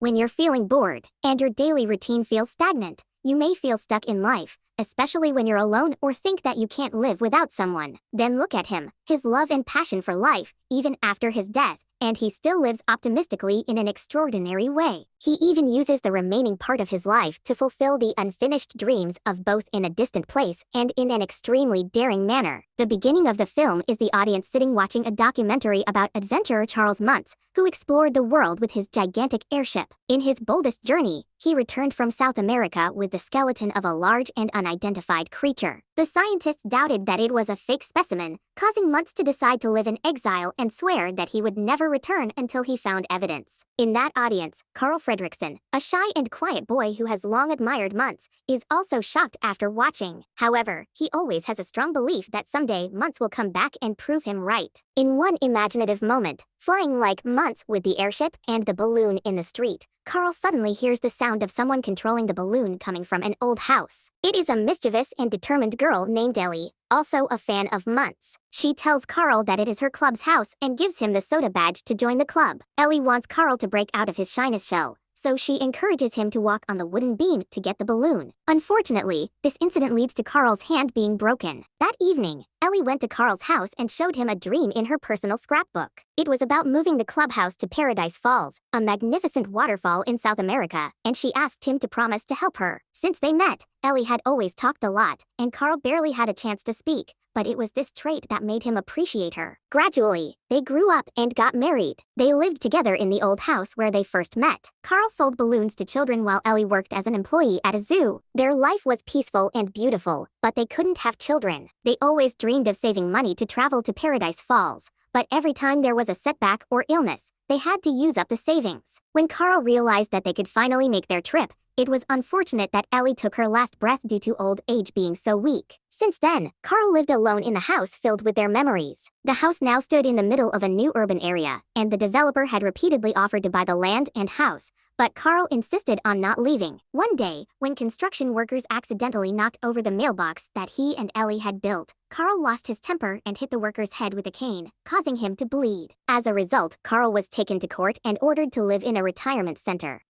When you're feeling bored and your daily routine feels stagnant, you may feel stuck in life, especially when you're alone or think that you can't live without someone. Then look at him, his love and passion for life, even after his death, and he still lives optimistically in an extraordinary way. He even uses the remaining part of his life to fulfill the unfinished dreams of both in a distant place and in an extremely daring manner. The beginning of the film is the audience sitting watching a documentary about adventurer Charles Muntz, who explored the world with his gigantic airship. In his boldest journey, he returned from South America with the skeleton of a large and unidentified creature. The scientists doubted that it was a fake specimen, causing Muntz to decide to live in exile and swear that he would never return until he found evidence. In that audience, Carl Fredrickson, a shy and quiet boy who has long admired Muntz, is also shocked after watching. However, he always has a strong belief that someday Muntz will come back and prove him right. In one imaginative moment, flying like Muntz with the airship and the balloon in the street, Carl suddenly hears the sound of someone controlling the balloon coming from an old house. It is a mischievous and determined girl named Ellie, also a fan of Muntz. She tells Carl that it is her club's house and gives him the soda badge to join the club. Ellie wants Carl to break out of his shyness shell, so she encourages him to walk on the wooden beam to get the balloon. Unfortunately, this incident leads to Carl's hand being broken. That evening, Ellie went to Carl's house and showed him a dream in her personal scrapbook. It was about moving the clubhouse to Paradise Falls, a magnificent waterfall in South America, and she asked him to promise to help her. Since they met, Ellie had always talked a lot, and Carl barely had a chance to speak, but it was this trait that made him appreciate her. Gradually, they grew up and got married. They lived together in the old house where they first met. Carl sold balloons to children while Ellie worked as an employee at a zoo. Their life was peaceful and beautiful, but they couldn't have children. They always dreamed of saving money to travel to Paradise Falls, but every time there was a setback or illness, they had to use up the savings. When Carl realized that they could finally make their trip, it was unfortunate that Ellie took her last breath due to old age being so weak. Since then, Carl lived alone in the house filled with their memories. The house now stood in the middle of a new urban area, and the developer had repeatedly offered to buy the land and house, but Carl insisted on not leaving. One day, when construction workers accidentally knocked over the mailbox that he and Ellie had built, Carl lost his temper and hit the worker's head with a cane, causing him to bleed. As a result, Carl was taken to court and ordered to live in a retirement center.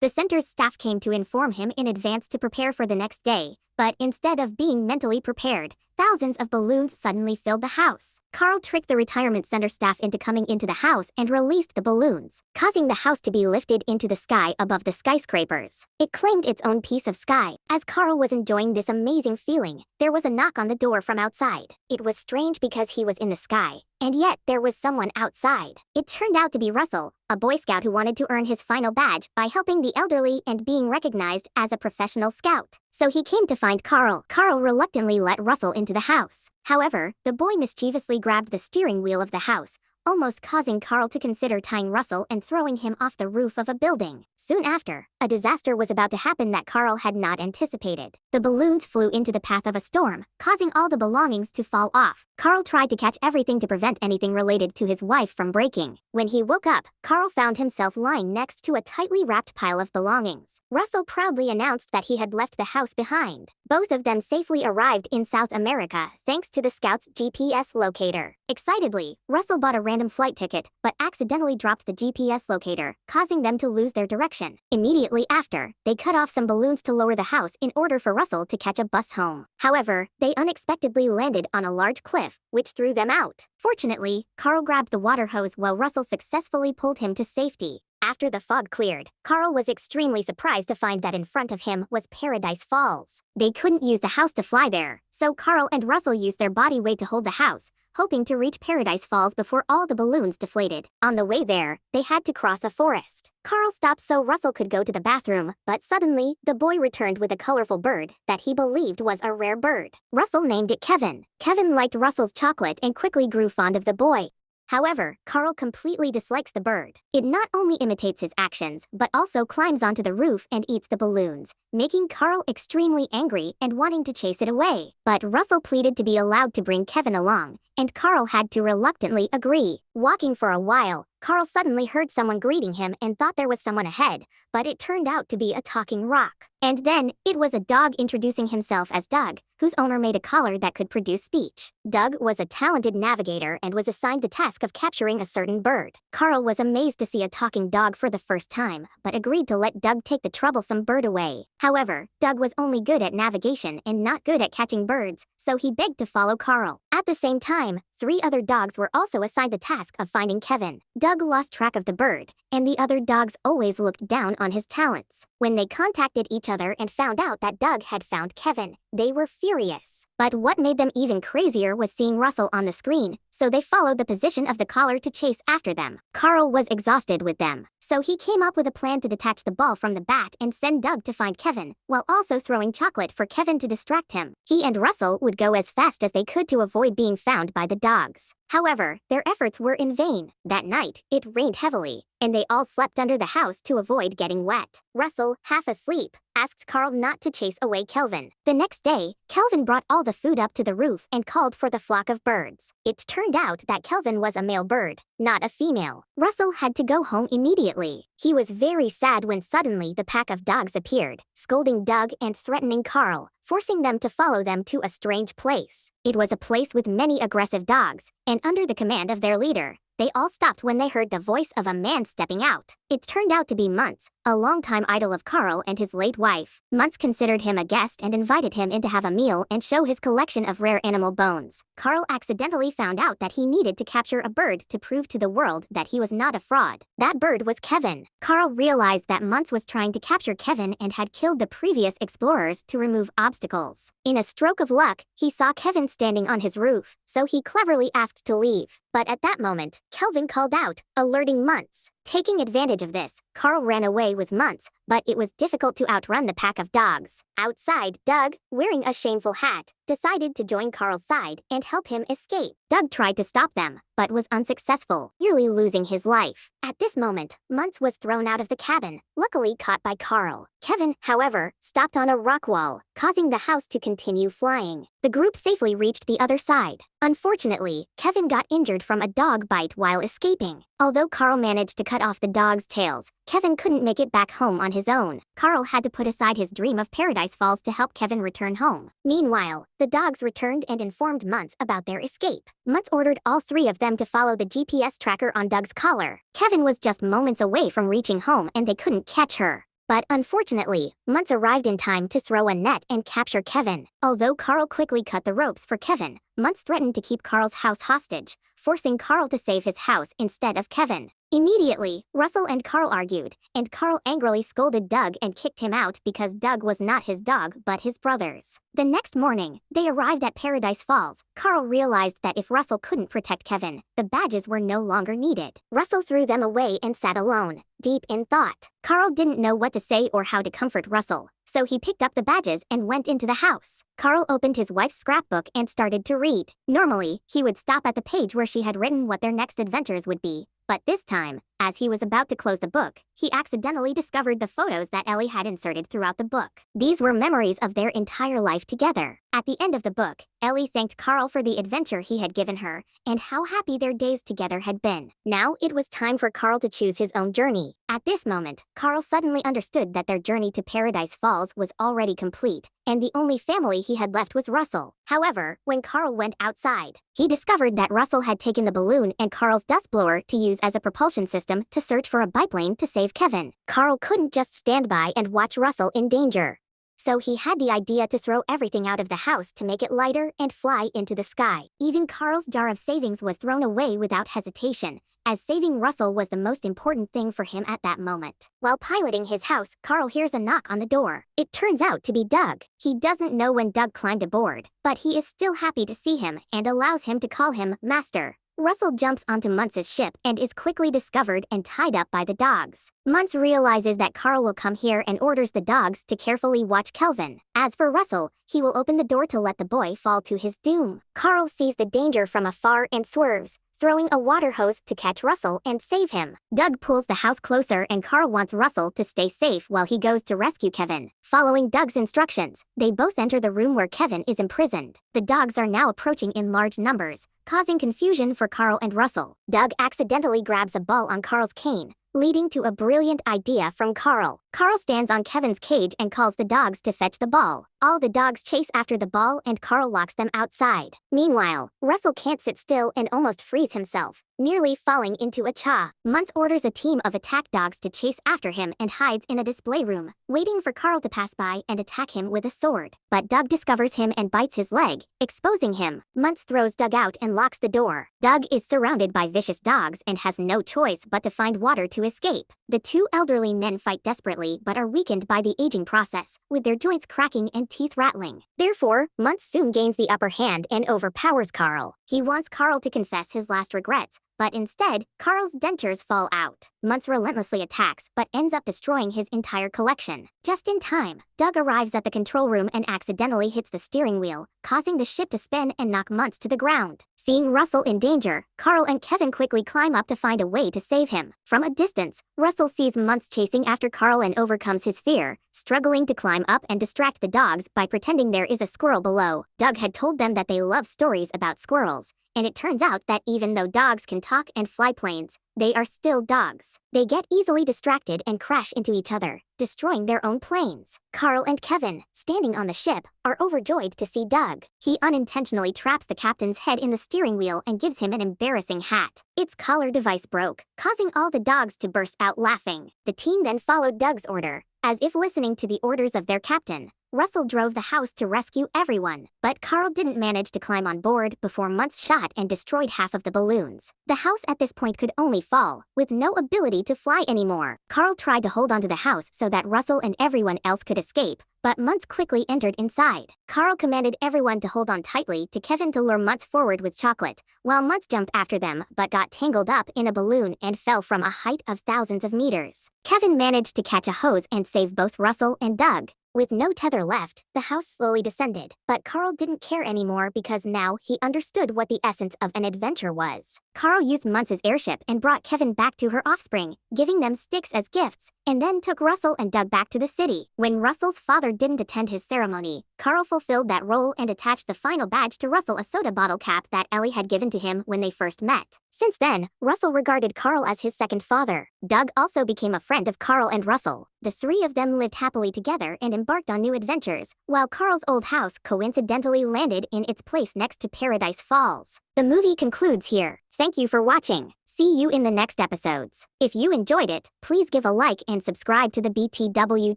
The center's staff came to inform him in advance to prepare for the next day, but instead of being mentally prepared, thousands of balloons suddenly filled the house. Carl tricked the retirement center staff into coming into the house and released the balloons, causing the house to be lifted into the sky above the skyscrapers. It claimed its own piece of sky. As Carl was enjoying this amazing feeling, there was a knock on the door from outside. It was strange because he was in the sky, and yet there was someone outside. It turned out to be Russell, a Boy Scout who wanted to earn his final badge by helping the elderly and being recognized as a professional scout. So he came to find Carl. Carl reluctantly let Russell into the house. However, the boy mischievously grabbed the steering wheel of the house, almost causing Carl to consider tying Russell and throwing him off the roof of a building. Soon after, a disaster was about to happen that Carl had not anticipated. The balloons flew into the path of a storm, causing all the belongings to fall off. Carl tried to catch everything to prevent anything related to his wife from breaking. When he woke up, Carl found himself lying next to a tightly wrapped pile of belongings. Russell proudly announced that he had left the house behind. Both of them safely arrived in South America thanks to the scout's GPS locator. Excitedly, Russell bought a random flight ticket, but accidentally dropped the GPS locator, causing them to lose their direction. Immediately after, they cut off some balloons to lower the house in order for Russell to catch a bus home. However, they unexpectedly landed on a large cliff, which threw them out. Fortunately, Carl grabbed the water hose while Russell successfully pulled him to safety. After the fog cleared, Carl was extremely surprised to find that in front of him was Paradise Falls. They couldn't use the house to fly there, so Carl and Russell used their body weight to hold the house, hoping to reach Paradise Falls before all the balloons deflated. On the way there, they had to cross a forest. Carl stopped so Russell could go to the bathroom, but suddenly, the boy returned with a colorful bird that he believed was a rare bird. Russell named it Kevin. Kevin liked Russell's chocolate and quickly grew fond of the boy. However, Carl completely dislikes the bird. It not only imitates his actions, but also climbs onto the roof and eats the balloons, making Carl extremely angry and wanting to chase it away. But Russell pleaded to be allowed to bring Kevin along, and Carl had to reluctantly agree. Walking for a while, Carl suddenly heard someone greeting him and thought there was someone ahead, but it turned out to be a talking rock. And then, it was a dog introducing himself as Doug, whose owner made a collar that could produce speech. Doug was a talented navigator and was assigned the task of capturing a certain bird. Carl was amazed to see a talking dog for the first time, but agreed to let Doug take the troublesome bird away. However, Doug was only good at navigation and not good at catching birds, so he begged to follow Carl. At the same time, 3 other dogs were also assigned the task of finding Kevin. Doug lost track of the bird, and the other dogs always looked down on his talents. When they contacted each other and found out that Doug had found Kevin, they were furious. But what made them even crazier was seeing Russell on the screen, so they followed the position of the collar to chase after them. Carl was exhausted with them, so he came up with a plan to detach the ball from the bat and send Doug to find Kevin, while also throwing chocolate for Kevin to distract him. He and Russell would go as fast as they could to avoid being found by the dogs. However, their efforts were in vain. That night, it rained heavily, and they all slept under the house to avoid getting wet. Russell, half asleep, asked Carl not to chase away Kelvin. The next day, Kelvin brought all the food up to the roof and called for the flock of birds. It turned out that Kelvin was a male bird, not a female. Russell had to go home immediately. He was very sad when suddenly the pack of dogs appeared, scolding Doug and threatening Carl, forcing them to follow them to a strange place. It was a place with many aggressive dogs, and under the command of their leader. They all stopped when they heard the voice of a man stepping out. It turned out to be Muntz, a longtime idol of Carl and his late wife. Muntz considered him a guest and invited him in to have a meal and show his collection of rare animal bones. Carl accidentally found out that he needed to capture a bird to prove to the world that he was not a fraud. That bird was Kevin. Carl realized that Muntz was trying to capture Kevin and had killed the previous explorers to remove obstacles. In a stroke of luck, he saw Kevin standing on his roof, so he cleverly asked to leave. But at that moment, Kelvin called out, alerting Muntz. Taking advantage of this, Carl ran away with Muntz, but it was difficult to outrun the pack of dogs. Outside, Doug, wearing a shameful hat, decided to join Carl's side and help him escape. Doug tried to stop them, but was unsuccessful, nearly losing his life. At this moment, Muntz was thrown out of the cabin, luckily caught by Carl. Kevin, however, stopped on a rock wall, causing the house to continue flying. The group safely reached the other side. Unfortunately, Kevin got injured from a dog bite while escaping. Although Carl managed to cut off the dogs' tails, Kevin couldn't make it back home on his own. Carl had to put aside his dream of Paradise Falls to help Kevin return home. Meanwhile, the dogs returned and informed Muntz about their escape. Muntz ordered all 3 of them to follow the GPS tracker on Doug's collar. Kevin was just moments away from reaching home and they couldn't catch her. But unfortunately, Muntz arrived in time to throw a net and capture Kevin. Although Carl quickly cut the ropes for Kevin, Muntz threatened to keep Carl's house hostage, forcing Carl to save his house instead of Kevin. Immediately, Russell and Carl argued, and Carl angrily scolded Doug and kicked him out because Doug was not his dog but his brother's. The next morning, they arrived at Paradise Falls. Carl realized that if Russell couldn't protect Kevin, the badges were no longer needed. Russell threw them away and sat alone, deep in thought. Carl didn't know what to say or how to comfort Russell, so he picked up the badges and went into the house. Carl opened his wife's scrapbook and started to read. Normally, he would stop at the page where she had written what their next adventures would be. But this time, as he was about to close the book, he accidentally discovered the photos that Ellie had inserted throughout the book. These were memories of their entire life together. At the end of the book, Ellie thanked Carl for the adventure he had given her, and how happy their days together had been. Now it was time for Carl to choose his own journey. At this moment, Carl suddenly understood that their journey to Paradise Falls was already complete, and the only family he had left was Russell. However, when Carl went outside, he discovered that Russell had taken the balloon and Carl's dust blower to use as a propulsion system to search for a biplane to save Kevin. Carl couldn't just stand by and watch Russell in danger. So he had the idea to throw everything out of the house to make it lighter and fly into the sky. Even Carl's jar of savings was thrown away without hesitation, as saving Russell was the most important thing for him at that moment. While piloting his house, Carl hears a knock on the door. It turns out to be Doug. He doesn't know when Doug climbed aboard, but he is still happy to see him and allows him to call him Master. Russell jumps onto Muntz's ship and is quickly discovered and tied up by the dogs. Muntz realizes that Carl will come here and orders the dogs to carefully watch Kelvin. As for Russell, he will open the door to let the boy fall to his doom. Carl sees the danger from afar and swerves, throwing a water hose to catch Russell and save him. Doug pulls the house closer and Carl wants Russell to stay safe while he goes to rescue Kevin. Following Doug's instructions, they both enter the room where Kevin is imprisoned. The dogs are now approaching in large numbers, causing confusion for Carl and Russell. Doug accidentally grabs a ball on Carl's cane, leading to a brilliant idea from Carl. Carl stands on Kevin's cage and calls the dogs to fetch the ball. All the dogs chase after the ball and Carl locks them outside. Meanwhile, Russell can't sit still and almost frees himself, nearly falling into a cha. Muntz orders a team of attack dogs to chase after him and hides in a display room, waiting for Carl to pass by and attack him with a sword. But Doug discovers him and bites his leg, exposing him. Muntz throws Doug out and locks the door. Doug is surrounded by vicious dogs and has no choice but to find water to escape. The two elderly men fight desperately but are weakened by the aging process, with their joints cracking and teeth rattling. Therefore, Muntz soon gains the upper hand and overpowers Carl. He wants Carl to confess his last regrets, but instead, Carl's dentures fall out. Muntz relentlessly attacks, but ends up destroying his entire collection. Just in time, Doug arrives at the control room and accidentally hits the steering wheel, causing the ship to spin and knock Muntz to the ground. Seeing Russell in danger, Carl and Kevin quickly climb up to find a way to save him. From a distance, Russell sees Muntz chasing after Carl and overcomes his fear, struggling to climb up and distract the dogs by pretending there is a squirrel below. Doug had told them that they love stories about squirrels, and it turns out that even though dogs can talk and fly planes, they are still dogs. They get easily distracted and crash into each other, destroying their own planes. Carl and Kevin, standing on the ship, are overjoyed to see Doug. He unintentionally traps the captain's head in the steering wheel and gives him an embarrassing hat. Its collar device broke, causing all the dogs to burst out laughing. The team then followed Doug's order, as if listening to the orders of their captain. Russell drove the house to rescue everyone, but Carl didn't manage to climb on board before Muntz shot and destroyed half of the balloons. The house at this point could only fall, with no ability to fly anymore. Carl tried to hold onto the house so that Russell and everyone else could escape, but Muntz quickly entered inside. Carl commanded everyone to hold on tightly to Kevin to lure Muntz forward with chocolate, while Muntz jumped after them but got tangled up in a balloon and fell from a height of thousands of meters. Kevin managed to catch a hose and save both Russell and Doug. With no tether left, the house slowly descended, but Carl didn't care anymore because now he understood what the essence of an adventure was. Carl used Muntz's airship and brought Kevin back to her offspring, giving them sticks as gifts, and then took Russell and Doug back to the city. When Russell's father didn't attend his ceremony, Carl fulfilled that role and attached the final badge to Russell, a soda bottle cap that Ellie had given to him when they first met. Since then, Russell regarded Carl as his second father. Doug also became a friend of Carl and Russell. The three of them lived happily together and embarked on new adventures, while Carl's old house coincidentally landed in its place next to Paradise Falls. The movie concludes here. Thank you for watching. See you in the next episodes. If you enjoyed it, please give a like and subscribe to the BTW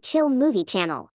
Chill Movie channel.